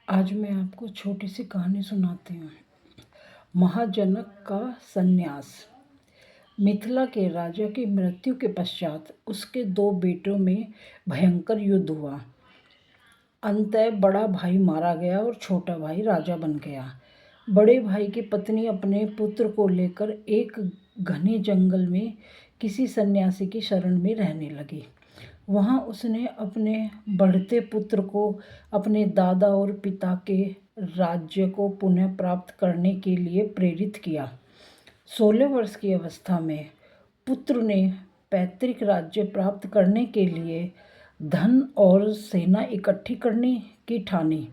आज मैं आपको छोटी सी कहानी सुनाती हूँ। महाजनक का संन्यास। मिथिला के राजा की मृत्यु के पश्चात उसके दो बेटों में भयंकर युद्ध हुआ। अंततः बड़ा भाई मारा गया और छोटा भाई राजा बन गया। बड़े भाई की पत्नी अपने पुत्र को लेकर एक घने जंगल में किसी सन्यासी की शरण में रहने लगी। वहाँ उसने अपने बढ़ते पुत्र को अपने दादा और पिता के राज्य को पुनः प्राप्त करने के लिए प्रेरित किया। 16 वर्ष की अवस्था में पुत्र ने पैतृक राज्य प्राप्त करने के लिए धन और सेना इकट्ठी करने की ठानी।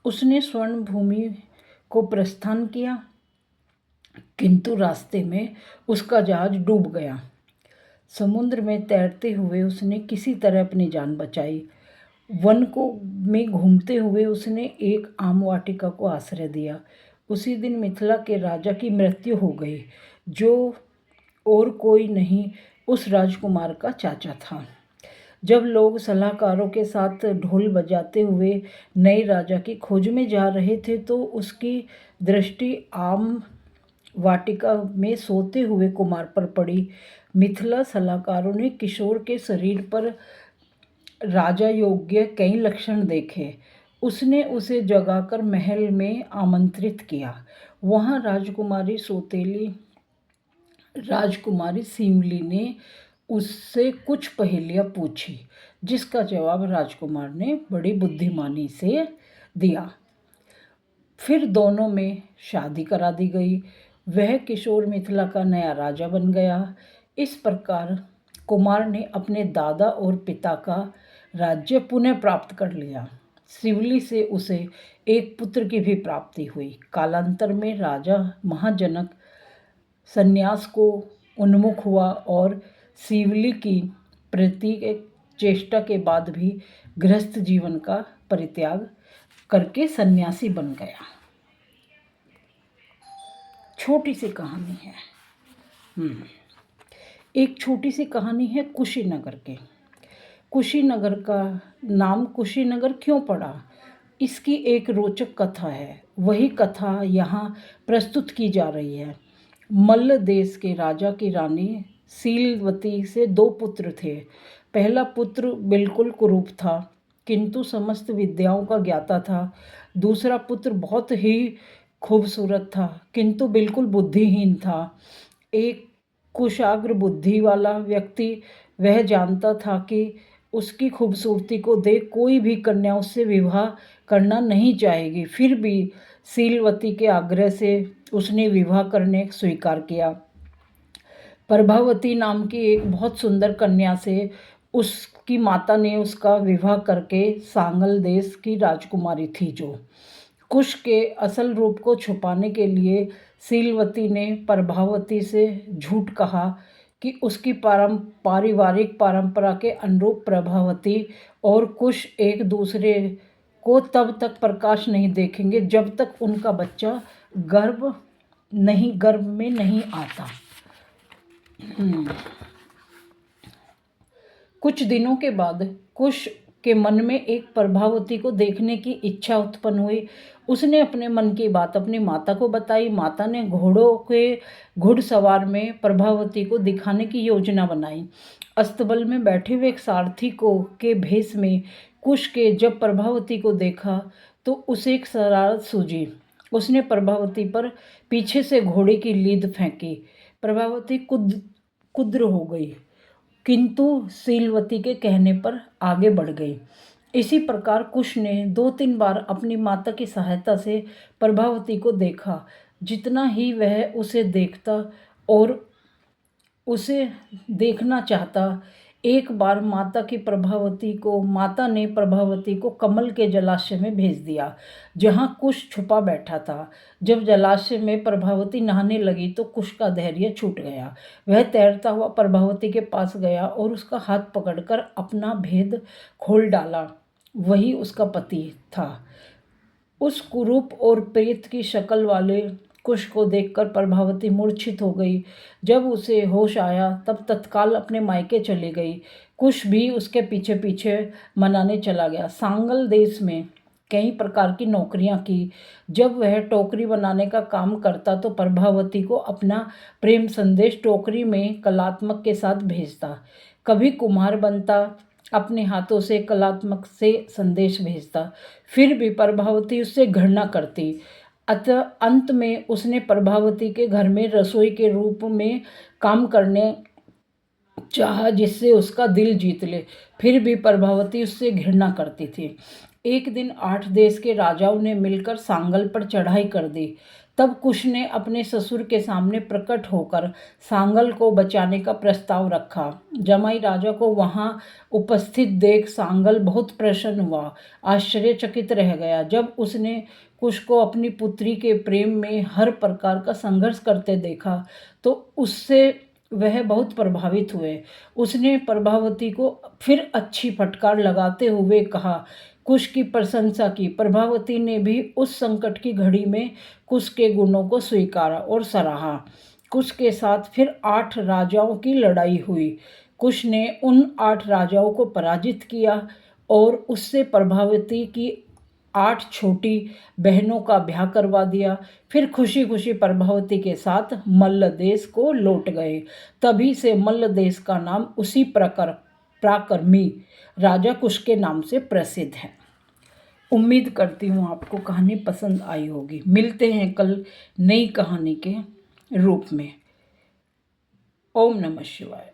उसने स्वर्ण भूमि को प्रस्थान किया, किंतु रास्ते में उसका जहाज डूब गया। समुद्र में तैरते हुए उसने किसी तरह अपनी जान बचाई। वन को में घूमते हुए उसने एक आम वाटिका को आश्रय दिया। उसी दिन मिथिला के राजा की मृत्यु हो गई, जो और कोई नहीं उस राजकुमार का चाचा था। जब लोग सलाहकारों के साथ ढोल बजाते हुए नए राजा की खोज में जा रहे थे तो उसकी दृष्टि आम वाटिका में सोते हुए कुमार पर पड़ी। मिथिला सलाहकारों ने किशोर के शरीर पर राजा योग्य कई लक्षण देखे। उसने उसे जगाकर महल में आमंत्रित किया। वहाँ राजकुमारी सिमली ने उससे कुछ पहेलियाँ पूछी, जिसका जवाब राजकुमार ने बड़ी बुद्धिमानी से दिया। फिर दोनों में शादी करा दी गई। वह किशोर मिथिला का नया राजा बन गया। इस प्रकार कुमार ने अपने दादा और पिता का राज्य पुनः प्राप्त कर लिया। शिवली से उसे एक पुत्र की भी प्राप्ति हुई। कालांतर में राजा महाजनक संन्यास को उन्मुख हुआ और शिवली की प्रत्येक चेष्टा के बाद भी गृहस्थ जीवन का परित्याग करके सन्यासी बन गया। छोटी सी कहानी है। एक छोटी सी कहानी है कुशीनगर के। कुशीनगर का नाम कुशीनगर क्यों पड़ा, इसकी एक रोचक कथा है। वही कथा यहाँ प्रस्तुत की जा रही है। मल्ल देश के राजा की रानी शीलवती से दो पुत्र थे। पहला पुत्र बिल्कुल कुरूप था, किंतु समस्त विद्याओं का ज्ञाता था। दूसरा पुत्र बहुत ही खूबसूरत था, किंतु बिल्कुल बुद्धिहीन था। एक कुशाग्र बुद्धि वाला व्यक्ति वह जानता था कि उसकी खूबसूरती को देख कोई भी कन्या उससे विवाह करना नहीं चाहेगी। फिर भी शीलवती के आग्रह से उसने विवाह करने स्वीकार किया। प्रभावती नाम की एक बहुत सुंदर कन्या से उसकी माता ने उसका विवाह करके सांगल देश की राजकुमारी थी। जो कुश के असल रूप को छुपाने के लिए शीलवती ने प्रभावती से झूठ कहा कि उसकी पारिवारिक परंपरा के अनुरूप प्रभावती और कुश एक दूसरे को तब तक प्रकाश नहीं देखेंगे जब तक उनका बच्चा गर्भ में नहीं आता। कुछ दिनों के बाद कुश के मन में एक प्रभावती को देखने की इच्छा उत्पन्न हुई। उसने अपने मन की बात अपनी माता को बताई। माता ने घोड़ों के घुड़सवार में प्रभावती को दिखाने की योजना बनाई। अस्तबल में बैठे हुए एक सारथी को के भेष में कुश के जब प्रभावती को देखा तो उसे एक शरारत सूझी। उसने प्रभावती पर पीछे से घोड़े की लीद फेंकी। प्रभावती कुद्र हो गई, किंतु शीलवती के कहने पर आगे बढ़ गई। इसी प्रकार कुश ने 2-3 बार अपनी माता की सहायता से प्रभावती को देखा। जितना ही वह उसे देखता और उसे देखना चाहता, एक बार माता ने प्रभावती को कमल के जलाशय में भेज दिया, जहाँ कुश छुपा बैठा था। जब जलाशय में प्रभावती नहाने लगी तो कुश का धैर्य छूट गया। वह तैरता हुआ प्रभावती के पास गया और उसका हाथ पकड़कर अपना भेद खोल डाला। वही उसका पति था। उस कुरूप और प्रेत की शक्ल वाले कुश को देखकर प्रभावती मूर्छित हो गई। जब उसे होश आया तब तत्काल अपने मायके चली गई। कुश भी उसके पीछे पीछे मनाने चला गया। सांगल देश में कई प्रकार की नौकरियां की। जब वह टोकरी बनाने का काम करता तो प्रभावती को अपना प्रेम संदेश टोकरी में कलात्मक के साथ भेजता। कभी कुम्हार बनता, अपने हाथों से कलात्मक से संदेश भेजता, फिर भी प्रभावती उससे घृणा करती। अतः अंत में उसने प्रभावती के घर में रसोई के रूप में काम करने चाहा, जिससे उसका दिल जीत ले। फिर भी प्रभावती उससे घृणा करती थी। एक दिन 8 देश के राजाओं ने मिलकर सांगल पर चढ़ाई कर दी। तब कुश ने अपने ससुर के सामने प्रकट होकर सांगल को बचाने का प्रस्ताव रखा। जमाई राजा को वहां उपस्थित देख सांगल बहुत प्रसन्न हुआ, आश्चर्यचकित रह गया। जब उसने कुश को अपनी पुत्री के प्रेम में हर प्रकार का संघर्ष करते देखा तो उससे वह बहुत प्रभावित हुए। उसने प्रभावती को फिर अच्छी फटकार लगाते हुए कहा, कुश की प्रशंसा की। प्रभावती ने भी उस संकट की घड़ी में कुश के गुणों को स्वीकारा और सराहा। कुश के साथ फिर 8 राजाओं की लड़ाई हुई। कुश ने उन 8 राजाओं को पराजित किया और उससे प्रभावती की 8 छोटी बहनों का ब्याह करवा दिया। फिर खुशी खुशी प्रभावती के साथ मल्ल देश को लौट गए। तभी से मल्ल देश का नाम उसी पराक्रमी राजा कुश के नाम से प्रसिद्ध है। उम्मीद करती हूँ आपको कहानी पसंद आई होगी। मिलते हैं कल नई कहानी के रूप में। ओम नमः शिवाय।